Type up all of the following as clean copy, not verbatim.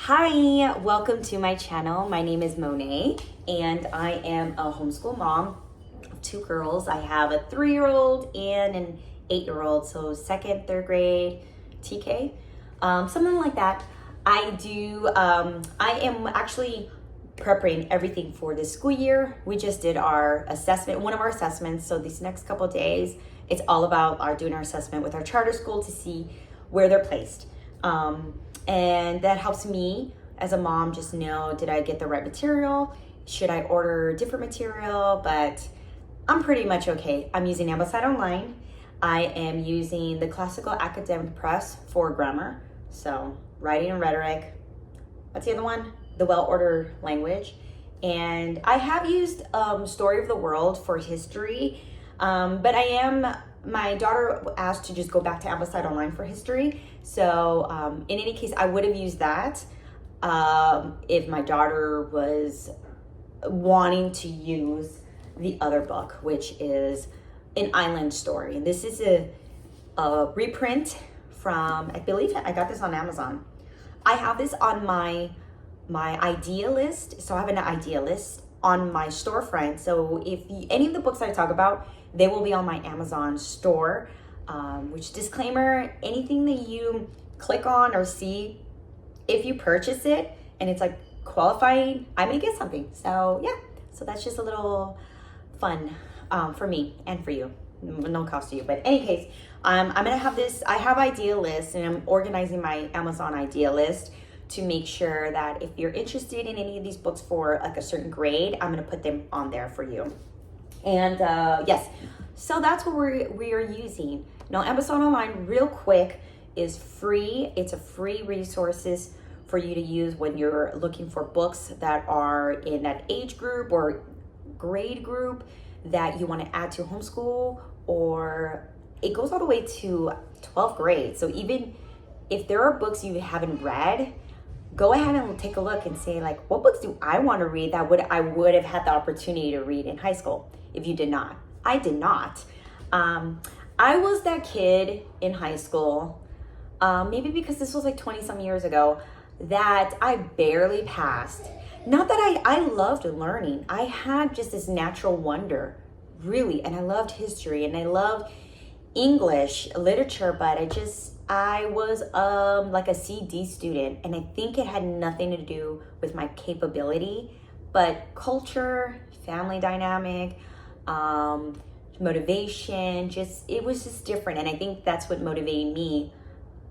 Hi, welcome to my channel. My name is Monet and I am a homeschool mom of two girls. I have a 3-year-old and an 8-year-old, so second, third grade, TK, something like that. I am actually preparing everything for this school year. We just did our assessment, one of our assessments. So these next couple of days, it's all about doing our assessment with our charter school to see where they're placed. And that helps me as a mom just know, did I get the right material? Should I order different material? But I'm pretty much okay. I'm using Amblesideonline. I am using the Classical Academic Press for grammar. So writing and rhetoric. What's the other one? The well-ordered language. And I have used Story of the World for history, but my daughter asked to just go back to Amblesideonline for history. So in any case, I would have used that if my daughter was wanting to use the other book, which is An Island Story. And this is a reprint from, I believe I got this on Amazon. I have this on my idea list. So I have an idea list on my storefront. So if any of the books I talk about, they will be on my Amazon store, which disclaimer, anything that you click on or see, if you purchase it and it's like qualifying, I may get something. So yeah, so that's just a little fun for me and for you. No cost to you, but in any case, I'm gonna have this, I have idea lists and I'm organizing my Amazon idea list to make sure that if you're interested in any of these books for like a certain grade, I'm gonna put them on there for you. And yes, so that's what we are using. Now, Amblesideonline, real quick, is free. It's a free resources for you to use when you're looking for books that are in that age group or grade group that you want to add to homeschool, or it goes all the way to 12th grade. So even if there are books you haven't read, go ahead and take a look and say, like, what books do I want to read that I would have had the opportunity to read in high school if you did not. I did not. I was that kid in high school, maybe because this was like 20 some years ago, that I barely passed. Not that I loved learning. I had just this natural wonder, really, and I loved history and I loved English literature, but I was like a CD student, and I think it had nothing to do with my capability, but culture, family dynamic, motivation, it was just different. And I think that's what motivated me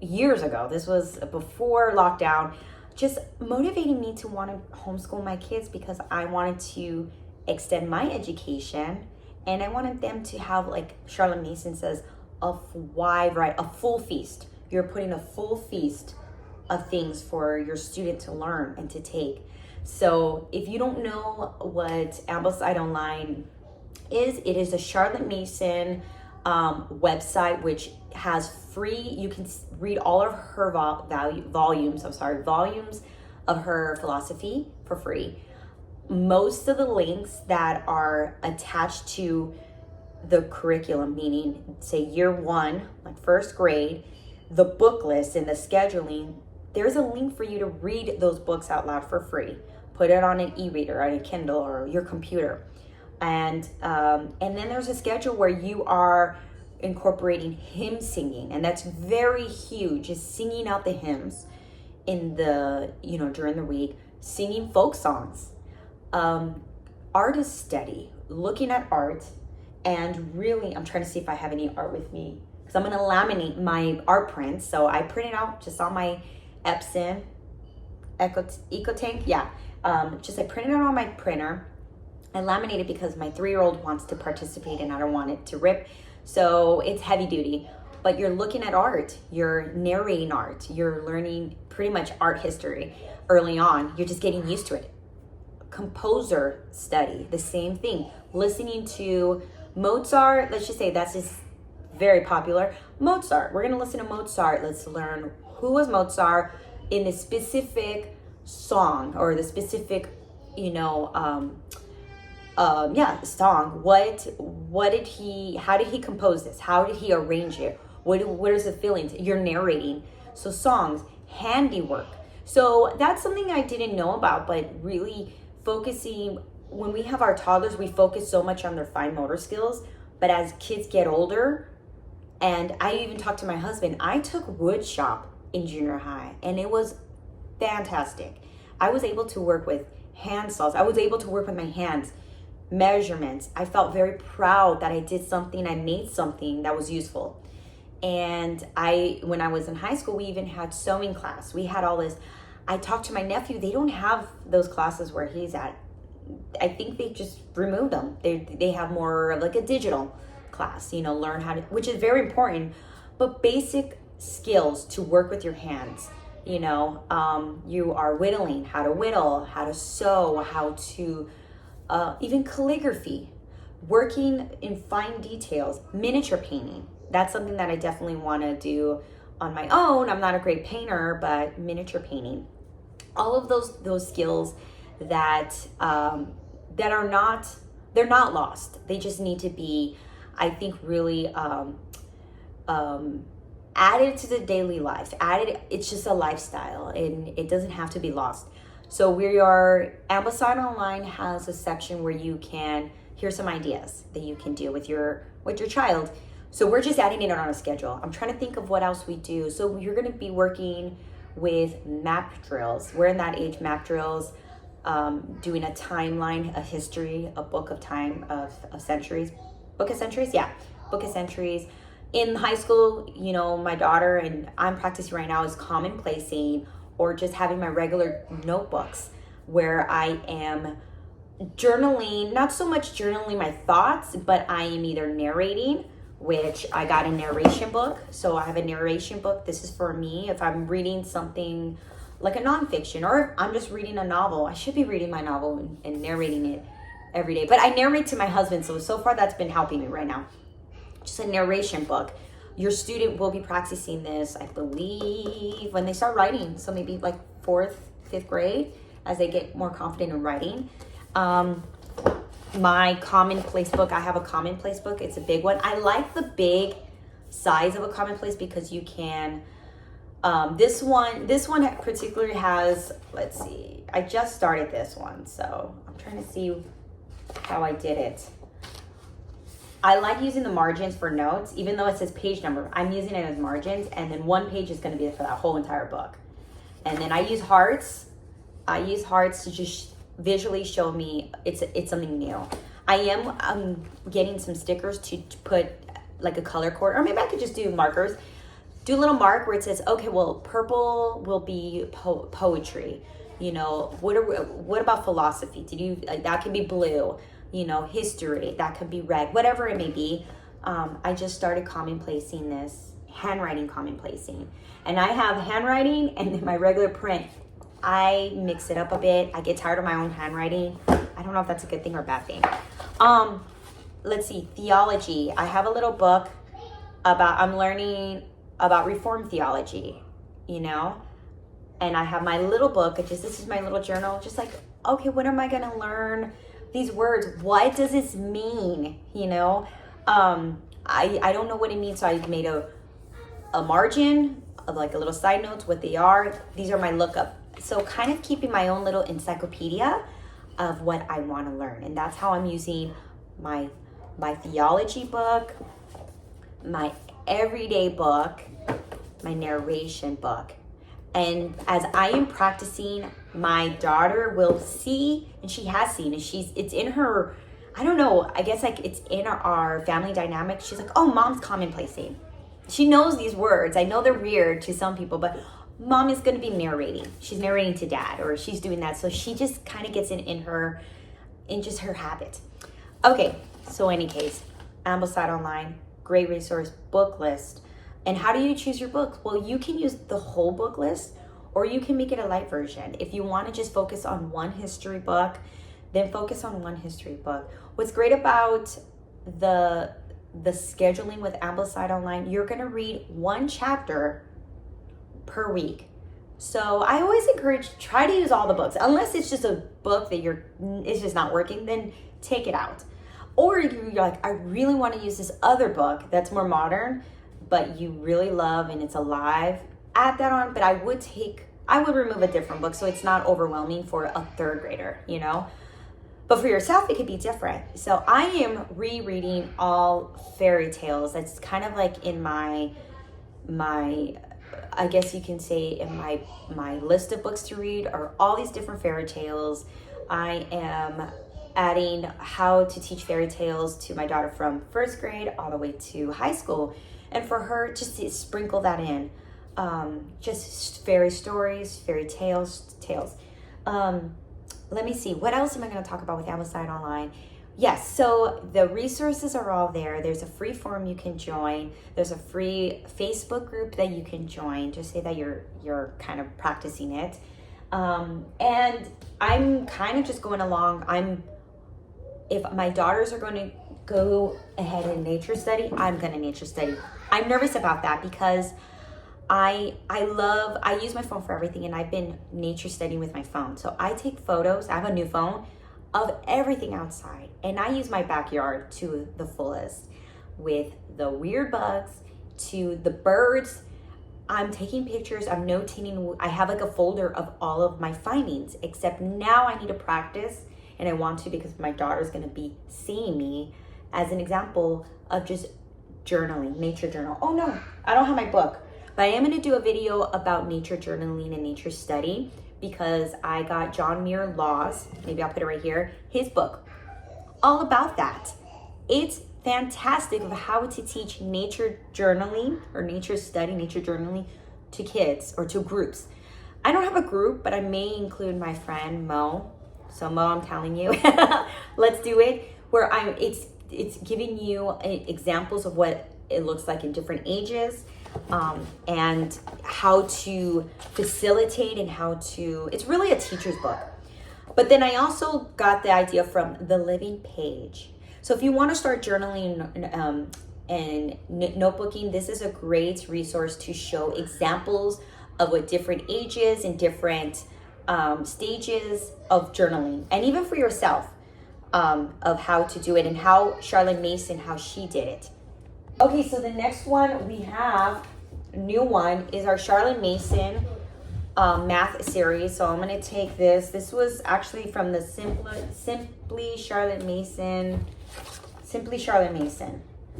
years ago. This was before lockdown, just motivating me to want to homeschool my kids because I wanted to extend my education and I wanted them to have, like Charlotte Mason says, a full feast. You're putting a full feast of things for your student to learn and to take. So if you don't know what Amblesideonline is, it is a Charlotte Mason website, which has free, you can read all of her volumes of her philosophy for free. Most of the links that are attached to the curriculum, meaning say year 1, like first grade, the book list and the scheduling, there's a link for you to read those books out loud for free. Put it on an e-reader, on a Kindle, or your computer. And then there's a schedule where you are incorporating hymn singing, and that's very huge, is singing out the hymns in the, during the week, singing folk songs, artist study, looking at art. And really, I'm trying to see if I have any art with me, because I'm going to laminate my art prints. So I printed out just on my Epson EcoTank. Yeah, I printed it on my printer. I laminated because my 3-year-old wants to participate and I don't want it to rip. So it's heavy duty. But you're looking at art, you're narrating art, you're learning pretty much art history early on. You're just getting used to it. Composer study, the same thing. Listening to Mozart, let's just say that's just very popular. Mozart, we're gonna listen to Mozart. Let's learn who was Mozart in the specific song or the specific, song. How did he compose this? How did he arrange it? What is the feelings? You're narrating. So songs, handiwork. So that's something I didn't know about, but really focusing, when we have our toddlers, we focus so much on their fine motor skills. But as kids get older, and I even talked to my husband, I took wood shop in junior high, and it was fantastic. I was able to work with hand saws. I was able to work with my hands, measurements. I felt very proud that I did something, I made something that was useful. And when I was in high school, we even had sewing class. We had all this. I talked to my nephew. They don't have those classes where he's at. I think they just removed them. They have more of like a digital class, learn how to, which is very important, but basic skills to work with your hands. You are whittling, how to whittle, how to sew, how to even calligraphy, working in fine details, miniature painting. That's something that I definitely want to do on my own. I'm not a great painter, but miniature painting, all of those skills that are not, they're not lost. They just need to be, I think, really added to the daily life. It's just a lifestyle, and it doesn't have to be lost. So Amblesideonline has a section where you can hear some ideas that you can do with your child. So we're just adding it on a schedule. I'm trying to think of what else we do. So you're going to be working with map drills. We're in that age, map drills, doing a timeline, a history, a book of time of centuries. Book of centuries? Yeah, book of centuries. In high school, my daughter, and I'm practicing right now, is commonplacing, or just having my regular notebooks where I am journaling, not so much journaling my thoughts, but I am either narrating, which I got a narration book. So I have a narration book. This is for me. If I'm reading something like a nonfiction, or if I'm just reading a novel, I should be reading my novel and narrating it every day. But I narrate to my husband, so far that's been helping me right now. Just a narration book. Your student will be practicing this, I believe, when they start writing. So maybe like 4th, 5th grade, as they get more confident in writing. My commonplace book, I have a commonplace book. It's a big one. I like the big size of a commonplace because you can, this one particularly has, let's see, I just started this one. So I'm trying to see how I did it. I like using the margins for notes, even though it says page number. I'm using it as margins, and then one page is going to be for that whole entire book. And then I use hearts. I use hearts to just visually show me it's something new. I am getting some stickers to put like a color code, or maybe I could just do markers. Do a little mark where it says, okay, well, purple will be poetry. What about philosophy? That can be blue. History, that could be red, whatever it may be. I just started commonplacing this, handwriting commonplacing. And I have handwriting and then my regular print. I mix it up a bit. I get tired of my own handwriting. I don't know if that's a good thing or a bad thing. Let's see, theology. I have a little book I'm learning about Reformed theology, and I have my little book, this is my little journal, just like, okay, what am I gonna learn? These words, what does this mean? I don't know what it means, so I made a margin of like a little side notes, what they are. These are my lookup. So kind of keeping my own little encyclopedia of what I want to learn. And that's how I'm using my theology book, my everyday book, my narration book. And as I am practicing, my daughter will see, and she has seen, and it's in her, I don't know, I guess like it's in our family dynamic. She's like, oh, mom's commonplacing. She knows these words. I know they're weird to some people, but mom is going to be narrating. She's narrating to dad, or she's doing that. So she just kind of gets in just her habit. Okay, so any case, Amblesideonline, great resource, book list. And how do you choose your books? Well, you can use the whole book list, or you can make it a light version. If you want to just focus on one history book, then focus on one history book. What's great about the scheduling with Amblesideonline, you're going to read one chapter per week. So I always encourage, try to use all the books. Unless it's just a book that it's just not working, then take it out. Or you're like, I really want to use this other book that's more modern, but you really love and it's alive, add that on. But I I would remove a different book so it's not overwhelming for a third grader, you know? But for yourself, it could be different. So I am rereading all fairy tales. That's kind of like in my I guess you can say in my list of books to read are all these different fairy tales. I am adding how to teach fairy tales to my daughter from first grade all the way to high school. And for her, just to sprinkle that in. Just fairy stories, fairy tales. Let me see. What else am I going to talk about with Amblesideonline? Yes, so the resources are all there. There's a free forum you can join. There's a free Facebook group that you can join. Just say that you're kind of practicing it. And I'm kind of just going along. If my daughters are going to go ahead and nature study, I'm going to nature study. I'm nervous about that because I use my phone for everything, and I've been nature studying with my phone. So I take photos. I have a new phone of everything outside, and I use my backyard to the fullest, with the weird bugs to the birds. I'm taking pictures, I'm notating. I have like a folder of all of my findings, except now I need to practice, and I want to because my daughter's going to be seeing me as an example of just journaling, nature journal. Oh no, I don't have my book, but I am going to do a video about nature journaling and nature study because I got John Muir Laws, maybe I'll put it right here, his book, all about that. It's fantastic of how to teach nature journaling or nature study, nature journaling to kids or to groups. I don't have a group, but I may include my friend Mo. So Mo, I'm telling you, let's do it. Where it's giving you examples of what it looks like in different ages, and how to facilitate and how to. It's really a teacher's book. But then I also got the idea from The Living Page. So if you want to start journaling and notebooking, this is a great resource to show examples of what different ages and different stages of journaling, and even for yourself, of how to do it, and how Charlotte Mason, how she did it. Okay, so the next one we have, new one, is our Charlotte Mason math series. So I'm going to take this. This was actually from the Simply Charlotte Mason.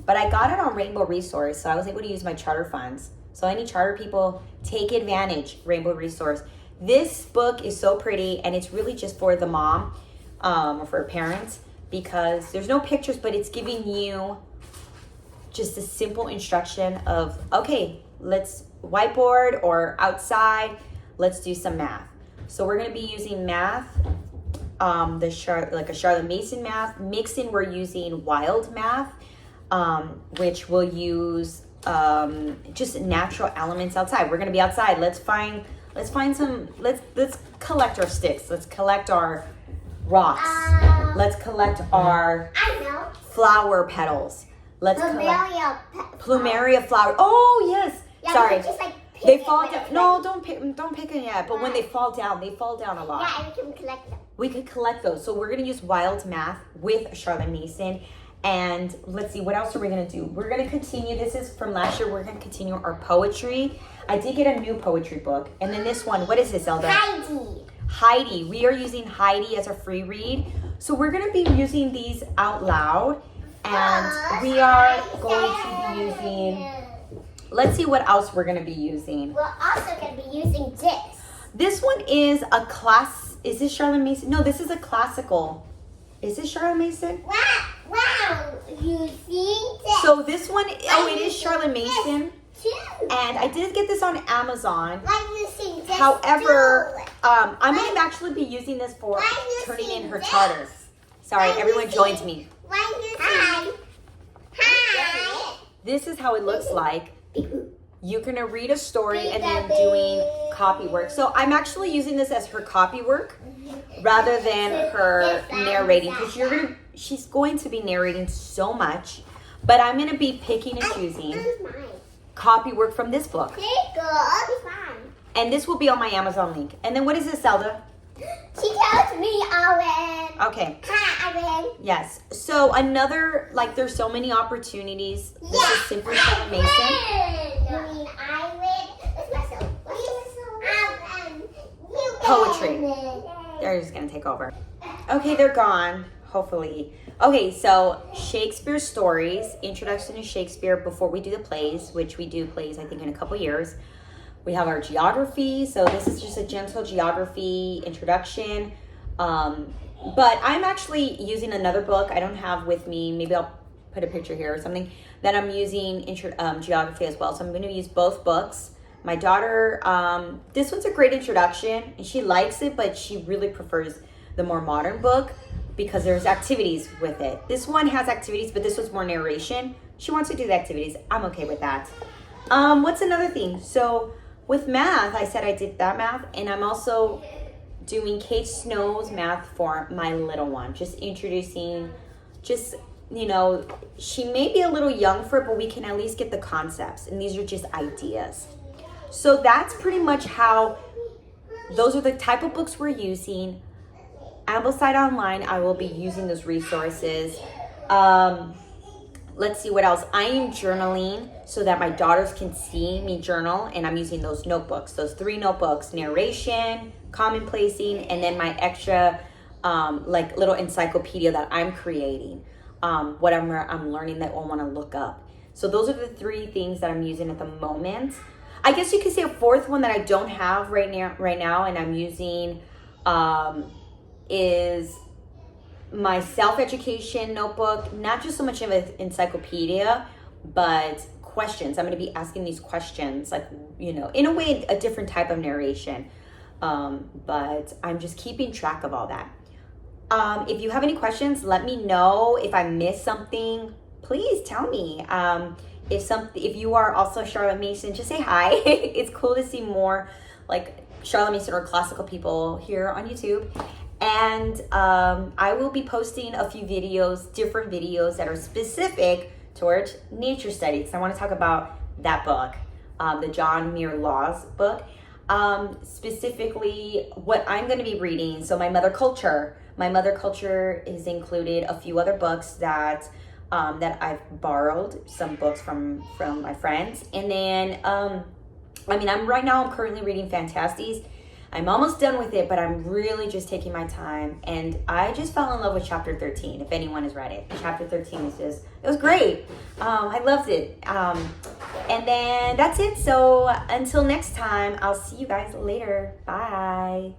But I got it on Rainbow Resource, so I was able to use my charter funds. So any charter people, take advantage, Rainbow Resource. This book is so pretty, and it's really just for the mom or for parents, because there's no pictures, but it's giving you just a simple instruction of, okay, let's whiteboard or outside, let's do some math. So we're going to be using math, like a Charlotte Mason math. Mixing, we're using wild math, which will use just natural elements outside. We're going to be outside. Let's find some. Let's collect our sticks. Let's collect our rocks. Let's collect our flower petals. Let's plumeria flower. Oh yes. Yeah, sorry. Just like they fall down. No, don't pick them yet. But when they fall down a lot. Yeah, and we can collect them. We could collect those. So we're gonna use wild math with Charlotte Mason. And let's see, what else are we gonna do? We're gonna continue. This is from last year. We're gonna continue our poetry. I did get a new poetry book. And then this one, what is this, Zelda? Heidi. We are using Heidi as a free read. So we're gonna be using these out loud. And we are going to be using, let's see what else we're going to be using. We're also going to be using this. This one is a class. Is this Charlotte Mason? No, this is a classical. Is this Charlotte Mason? Wow. You see this? So this one, it is Charlotte Mason. Too. And I did get this on Amazon. Using this However, too. I'm going to actually be using this for turning in her charters. Sorry, everyone joined me. Hi. This is how it looks like. You're going to read a story and then doing copywork. So I'm actually using this as her copywork rather than her narrating, because she's going to be narrating so much. But I'm going to be picking and choosing copywork from this book. And this will be on my Amazon link. And then what is this, Zelda? She tells me, Owen. Okay. Hi, Owen. Yes. So another, there's so many opportunities. This is Simply Charlotte Mason. I win. Let's whistle. poetry. They're just gonna take over. Okay, they're gone, hopefully. Okay, so Shakespeare stories, introduction to Shakespeare before we do the plays, which we do plays I think in a couple years. We have our geography, so this is just a gentle geography introduction. But I'm actually using another book I don't have with me. Maybe I'll put a picture here or something that I'm using geography as well. So I'm going to use both books. My daughter, this one's a great introduction and she likes it, but she really prefers the more modern book because there's activities with it. This one has activities, but this one's more narration. She wants to do the activities. I'm okay with that. What's another thing? So with math, I said I did that math, and I'm also doing Kate Snow's math for my little one. Just introducing, you know, she may be a little young for it, but we can at least get the concepts, and these are just ideas. So that's pretty much how, those are the type of books we're using. Amblesideonline, I will be using those resources. Let's see what else. I am journaling so that my daughters can see me journal, and I'm using those notebooks, those 3 notebooks: narration, commonplacing, and then my extra like little encyclopedia that I'm creating, what I'm learning that I want to look up. So those are the 3 things that I'm using at the moment. I guess you could say a 4th one that I don't have right now, and I'm using is my self-education notebook. Not just so much of an encyclopedia, but questions. I'm going to be asking these questions, like, you know, in a way, a different type of narration. But I'm just keeping track of all that. If you have any questions, let me know. If I missed something, please tell me. If you are also Charlotte Mason, just say hi. It's cool to see more like Charlotte Mason or classical people here on YouTube. And I will be posting a few videos, different videos that are specific towards nature studies. I want to talk about that book, the John Muir Laws book. Specifically what I'm going to be reading. So my mother culture is included a few other books that I've borrowed some books from my friends. And then, I'm currently reading Fantasties. I'm almost done with it, but I'm really just taking my time. And I just fell in love with chapter 13, if anyone has read it. Chapter 13 it was great. I loved it. And then that's it. So until next time, I'll see you guys later. Bye.